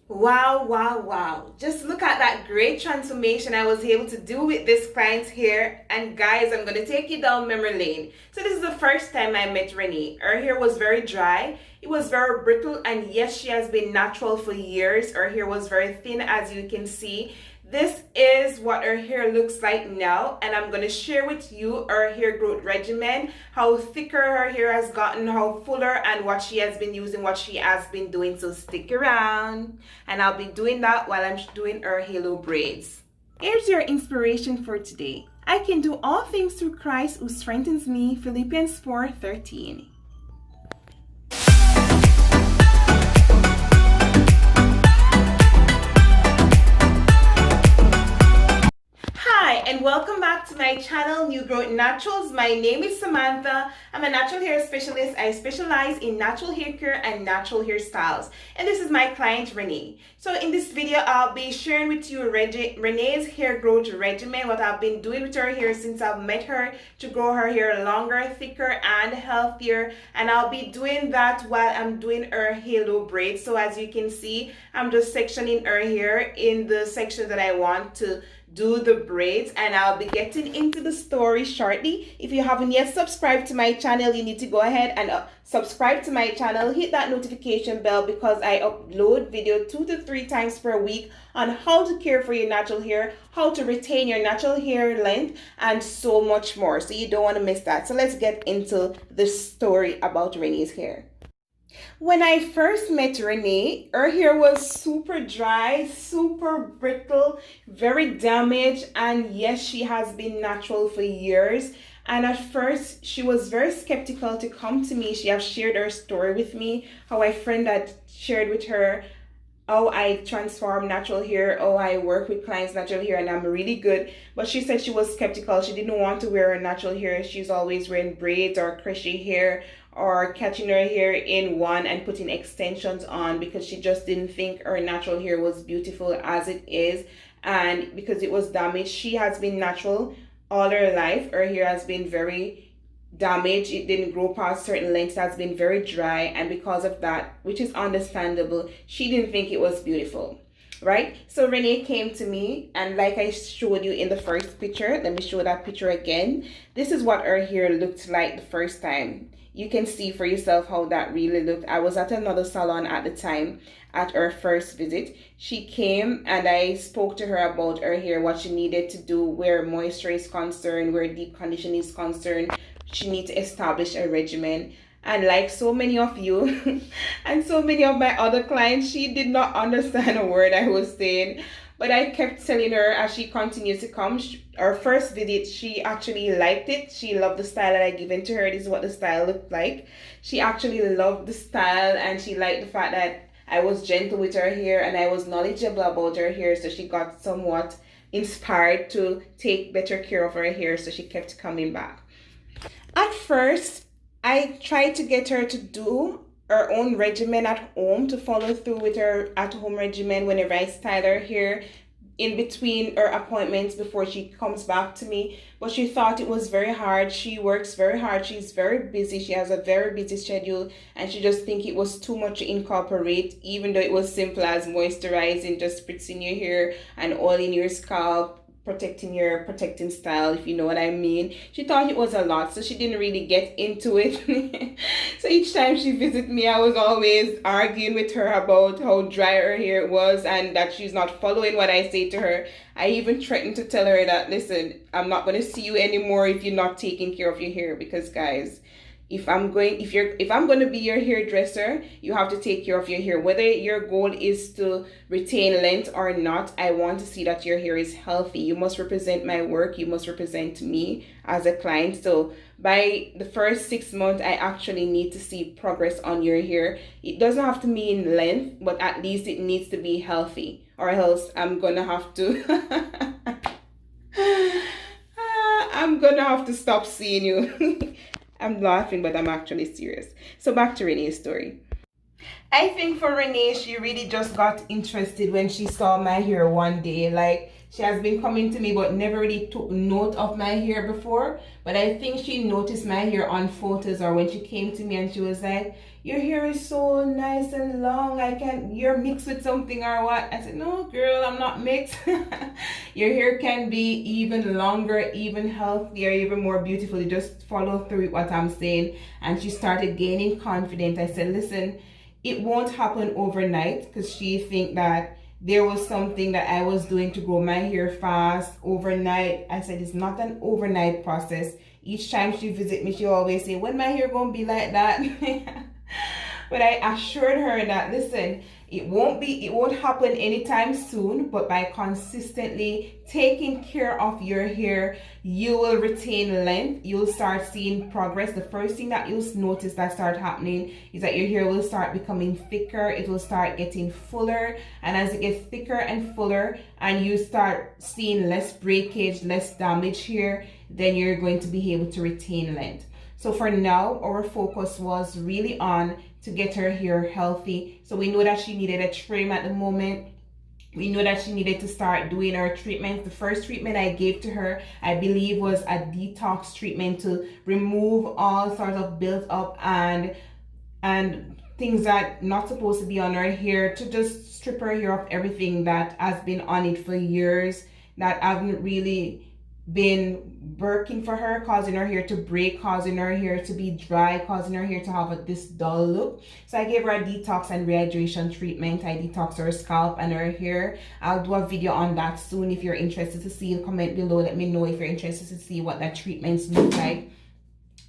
Wow, wow, wow. Just look at that great transformation I was able to do with this client's hair. And guys, I'm going to take you down memory lane. So this is the first time I met Renee. Her hair was very dry. It was very brittle, and yes, she has been natural for years. Her hair was very thin, as you can see. This is what her hair looks like now, and I'm going to share with you her hair growth regimen, how thicker her hair has gotten, how fuller, and what she has been using, what she has been doing. So stick around, and I'll be doing that while I'm doing her halo braids. Here's your inspiration for today. I can do all things through Christ who strengthens me, Philippians 4:13. Hi, and welcome back to my channel, New Growth Naturals. My name is Samantha. I'm a natural hair specialist. I specialize in natural hair care and natural hairstyles. And this is my client, Renee. So in this video, I'll be sharing with you Renee's hair growth regimen, what I've been doing with her hair since I've met her to grow her hair longer, thicker, and healthier. And I'll be doing that while I'm doing her halo braids. So as you can see, I'm just sectioning her hair in the section that I want to do the braids, and I'll be getting into the story shortly. If you haven't yet subscribed to my channel, you need to go ahead and subscribe to my channel. Hit that notification bell because I upload video 2 to 3 times per week on how to care for your natural hair, how to retain your natural hair length, and so much more. So you don't want to miss that. So let's get into the story about Renee's hair. When I first met Renee, her hair was super dry, super brittle, very damaged, and yes, she has been natural for years. And at first, she was very skeptical to come to me. She has shared her story with me, how a friend had shared with her how I transform natural hair, how I work with clients' natural hair, and I'm really good. But she said she was skeptical. She didn't want to wear her natural hair. She's always wearing braids or crochet hair or catching her hair in one and putting extensions on because she just didn't think her natural hair was beautiful as it is. And because it was damaged, she has been natural all her life. Her hair has been very damaged. It didn't grow past certain lengths, has been very dry, and because of that, which is understandable, she didn't think it was beautiful, right? So Renee came to me, and like I showed you in the first picture, let me show that picture again. This is what her hair looked like the first time. You can see for yourself how that really looked. I was at another salon at the time at her first visit. She came and I spoke to her about her hair, what she needed to do, where moisture is concerned, where deep condition is concerned. She needs to establish a regimen. And like so many of you and so many of my other clients, she did not understand a word I was saying. But I kept telling her as she continued to come. Her first visit, she actually liked it. She loved the style that I given to her. This is what the style looked like. She actually loved the style, and she liked the fact that I was gentle with her hair and I was knowledgeable about her hair. So she got somewhat inspired to take better care of her hair. So she kept coming back. At first, I tried to get her to do her own regimen at home, to follow through with her at-home regimen whenever I style her hair in between her appointments before she comes back to me. But she thought it was very hard. She works very hard. She's very busy. She has a very busy schedule, and she just think it was too much to incorporate, even though it was simple as moisturizing, just spritzing your hair and oiling your scalp, protecting style, if you know what I mean. She thought it was a lot, so she didn't really get into it. So each time she visited me, I was always arguing with her about how dry her hair was and that she's not following what I say to her. I even threatened to tell her that, listen, I'm not going to see you anymore if you're not taking care of your hair, because guys, if I'm going to be your hairdresser, you have to take care of your hair. Whether your goal is to retain length or not, I want to see that your hair is healthy. You must represent my work. You must represent me as a client. So by the first 6 months, I actually need to see progress on your hair. It doesn't have to mean length, but at least it needs to be healthy, or else I'm gonna have to I'm gonna have to stop seeing you. I'm laughing, but I'm actually serious. So back to Renee's story. I think for Renee, she really just got interested when she saw my hair one day. Like, she has been coming to me but never really took note of my hair before. But I think she noticed my hair on photos, or when she came to me and she was like, your hair is so nice and long. You're mixed with something or what? I said, no, girl, I'm not mixed. Your hair can be even longer, even healthier, even more beautiful. You just follow through with what I'm saying. And she started gaining confidence. I said, listen, it won't happen overnight, because she think that there was something that I was doing to grow my hair fast overnight. I said it's not an overnight process. Each time she visit me, she always say, when my hair gonna be like that? But I assured her that, listen, it won't happen anytime soon, but by consistently taking care of your hair, you will retain length. You'll start seeing progress. The first thing that you'll notice that start happening is that your hair will start becoming thicker. It will start getting fuller. And as it gets thicker and fuller, and you start seeing less breakage, less damage here, then you're going to be able to retain length. So for now, our focus was really on to get her hair healthy. So we know that she needed a trim at the moment. We know that she needed to start doing her treatment. The first treatment I gave to her, I believe, was a detox treatment to remove all sorts of built up and things that not supposed to be on her hair, to just strip her hair of everything that has been on it for years, that haven't really been working for her, causing her hair to break, causing her hair to be dry, causing her hair to have this dull look. So I gave her a detox and rehydration treatment. I detoxed her scalp and her hair. I'll do a video on that soon. If you're interested to see, comment below. Let me know if you're interested to see what that treatments look like.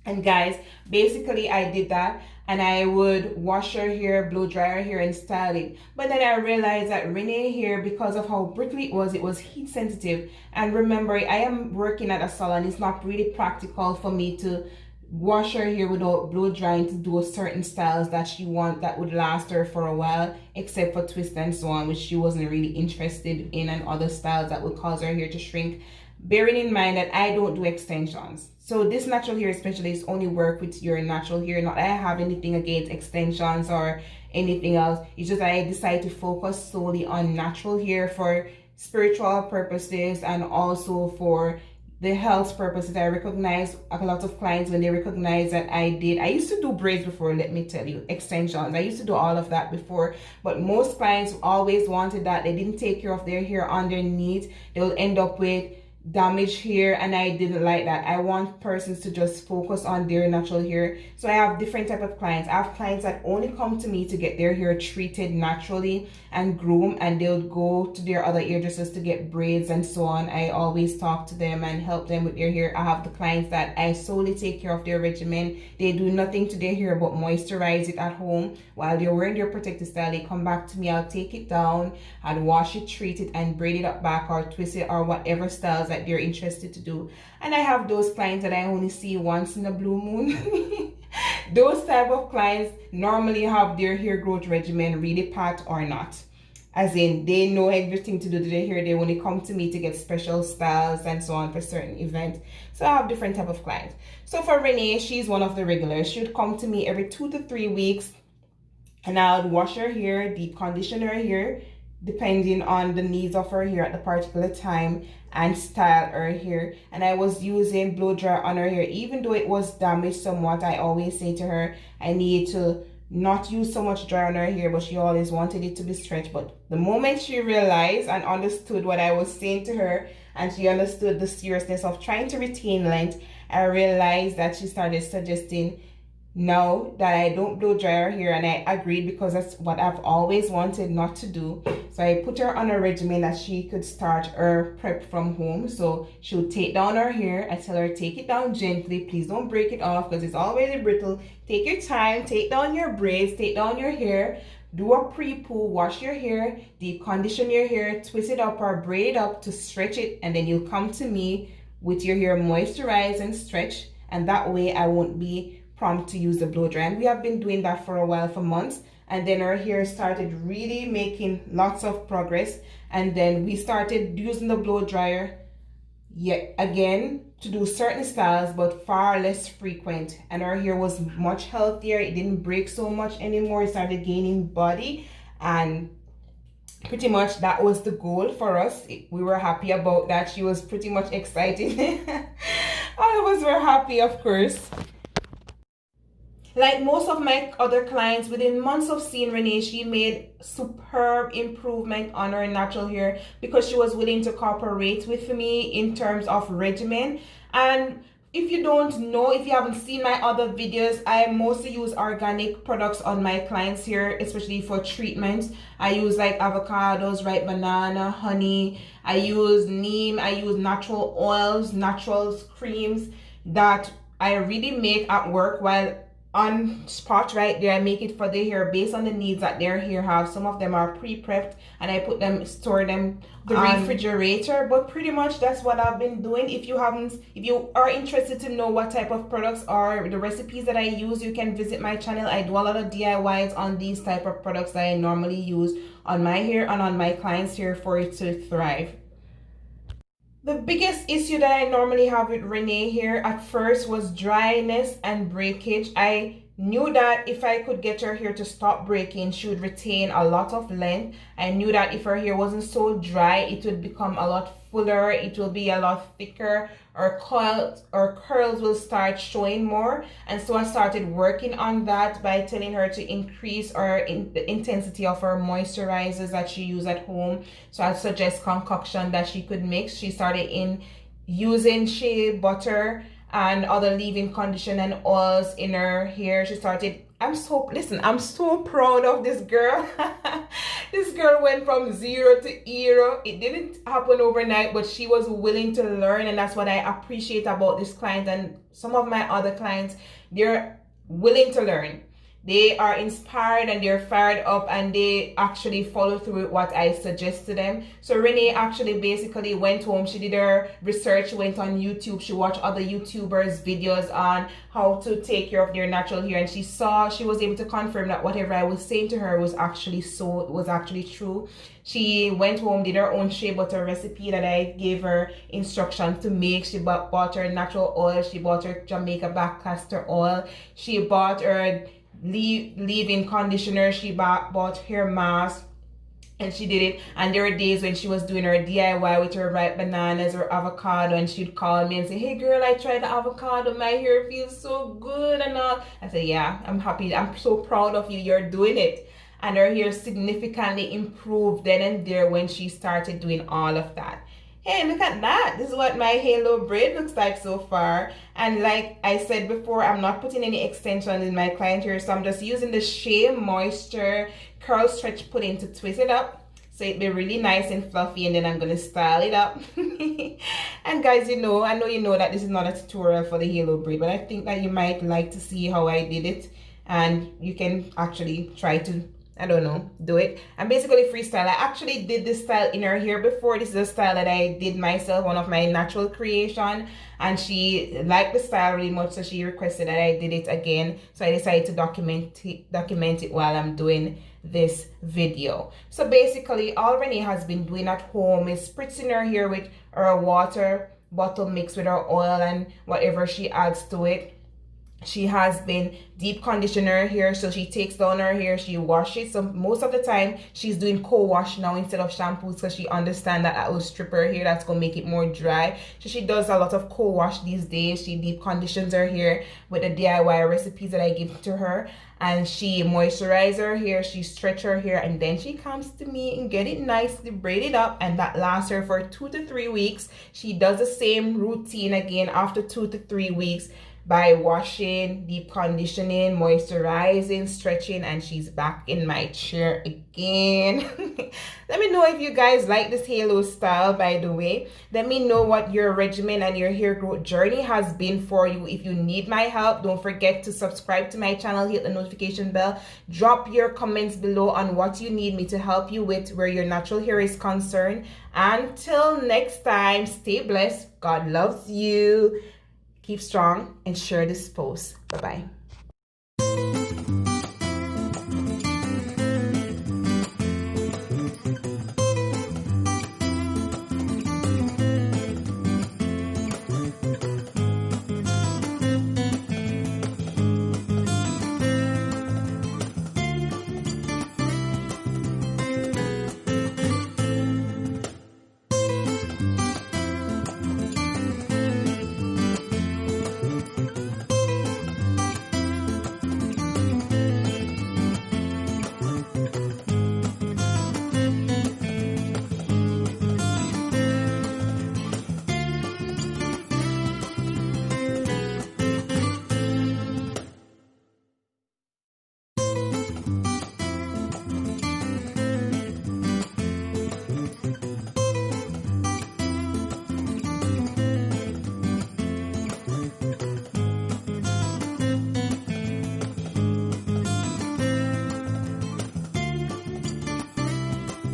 And guys, basically I did that, and I would wash her hair, blow dry her hair, and style it. But then I realized that Renee hair, because of how brittle it was heat sensitive. And remember, I am working at a salon. It's not really practical for me to wash her hair without blow drying to do certain styles that she wants that would last her for a while, except for twist and so on, which she wasn't really interested in, and other styles that would cause her hair to shrink. Bearing in mind that I don't do extensions. So this natural hair specialist only work with your natural hair. Not that I have anything against extensions or anything else. It's just that I decided to focus solely on natural hair for spiritual purposes and also for the health purposes. I recognize a lot of clients, when they recognize that I used to do braids before, let me tell you, extensions. I used to do all of that before, but most clients always wanted that. They didn't take care of their hair underneath. They'll end up with damaged hair, and I didn't like that. I want persons to just focus on their natural hair. So I have different type of clients. I have clients that only come to me to get their hair treated naturally and groomed, and they'll go to their other hairdressers to get braids and so on. I always talk to them and help them with their hair. I have the clients that I solely take care of their regimen. They do nothing to their hair but moisturize it at home while they're wearing their protective style. They come back to me, I'll take it down and wash it, treat it, and braid it up back or twist it or whatever styles that they're interested to do. And I have those clients that I only see once in a blue moon. Those type of clients normally have their hair growth regimen really pat or not, as in they know everything to do to their hair. They only come to me to get special styles and so on for certain events. So I have different type of clients. So for Renee, she's one of the regulars. She would come to me every 2 to 3 weeks, and I would wash her hair, deep condition her hair, depending on the needs of her hair at the particular time, and style her hair. And I was using blow dry on her hair. Even though it was damaged somewhat, I always say to her, I need to not use so much dry on her hair, but she always wanted it to be stretched. But the moment she realized and understood what I was saying to her, and she understood the seriousness of trying to retain length, I realized that she started suggesting now that I don't blow dry her hair, and I agreed because that's what I've always wanted not to do. So I put her on a regimen that she could start her prep from home. So she would take down her hair. I tell her, take it down gently, please don't break it off because it's already brittle. Take your time, take down your braids, take down your hair, do a pre-poo, wash your hair, deep condition your hair, twist it up or braid it up to stretch it, and then you'll come to me with your hair moisturized and stretched, and that way I won't be prompt to use the blow dry. And we have been doing that for a while, for months, and then our hair started really making lots of progress, and then we started using the blow dryer yet again to do certain styles, but far less frequent. And her hair was much healthier. It didn't break so much anymore. It started gaining body, and pretty much that was the goal for us. We were happy about that. She was pretty much excited. All of us were happy, of course. Like most of my other clients, within months of seeing Renee, she made superb improvement on her natural hair because she was willing to cooperate with me in terms of regimen. And if you don't know, if you haven't seen my other videos, I mostly use organic products on my clients here, especially for treatments. I use like avocados, ripe banana, honey. I use neem. I use natural oils, natural creams that I really make at work while on spot right there. I make it for the hair based on the needs that their hair have. Some of them are pre-prepped and I put them, store them the refrigerator, but pretty much that's what I've been doing. If you are interested to know what type of products or the recipes that I use, you can visit my channel. I do a lot of DIYs on these type of products that I normally use on my hair and on my clients' hair for it to thrive. The biggest issue that I normally have with Renee here at first was dryness and breakage. I knew that if I could get her hair to stop breaking, she would retain a lot of length. I knew that if her hair wasn't so dry, it would become a lot fuller, it will be a lot thicker, or curls will start showing more. And so I started working on that by telling her to increase the intensity of her moisturizers that she uses at home. So I suggest concoction that she could mix. She started using shea butter and other leave-in conditioner and oils in her hair. She started, I'm so proud of this girl. This girl went from 0 to hero. It didn't happen overnight, but she was willing to learn, and that's what I appreciate about this client and some of my other clients. They're willing to learn. They are inspired and they're fired up, and they actually follow through with what I suggest to them. So Renee actually basically went home. She did her research, went on YouTube. She watched other YouTubers' videos on how to take care of their natural hair, and she was able to confirm that whatever I was saying to her was actually true. She went home, did her own shea butter recipe that I gave her instructions to make. She bought her natural oil. She bought her Jamaica black castor oil. She bought her leave-in conditioner. She bought hair mask, and she did it. And there were days when she was doing her DIY with her ripe bananas or avocado, and she'd call me and say, hey girl, I tried the avocado, my hair feels so good and all. I said, yeah, I'm happy, I'm so proud of you, you're doing it. And her hair significantly improved then and there when she started doing all of that. Hey, look at that. This is what my halo braid looks like so far. And like I said before, I'm not putting any extensions in my client here, so I'm just using the Shea Moisture Curl Stretch Pudding to twist it up so it'll be really nice and fluffy, and then I'm going to style it up. And guys, I know you know that this is not a tutorial for the halo braid, but I think that you might like to see how I did it, and you can actually try to, I don't know, do it. And basically freestyle. I actually did this style in her hair before. This is a style that I did myself, one of my natural creation, and she liked the style really much, so she requested that I did it again. So I decided to document it while I'm doing this video. So basically all Renee has been doing at home is spritzing her hair with her water bottle mixed with her oil and whatever she adds to it. She has been deep conditioning her hair, so she takes down her hair, she washes it. So most of the time she's doing co-wash now instead of shampoos, because she understands that will strip her hair, that's gonna make it more dry. So she does a lot of co-wash these days. She deep conditions her hair with the DIY recipes that I give to her, and she moisturizes her hair, she stretches her hair, and then she comes to me and get it nicely braided up, and that lasts her for 2 to 3 weeks. She does the same routine again after 2 to 3 weeks by washing, deep conditioning, moisturizing, stretching, and she's back in my chair again. Let me know if you guys like this halo style, by the way. Let me know what your regimen and your hair growth journey has been for you. If you need my help, don't forget to subscribe to my channel, hit the notification bell, drop your comments below on what you need me to help you with where your natural hair is concerned. Until next time, stay blessed. God loves you. Keep strong and share this post. Bye-bye.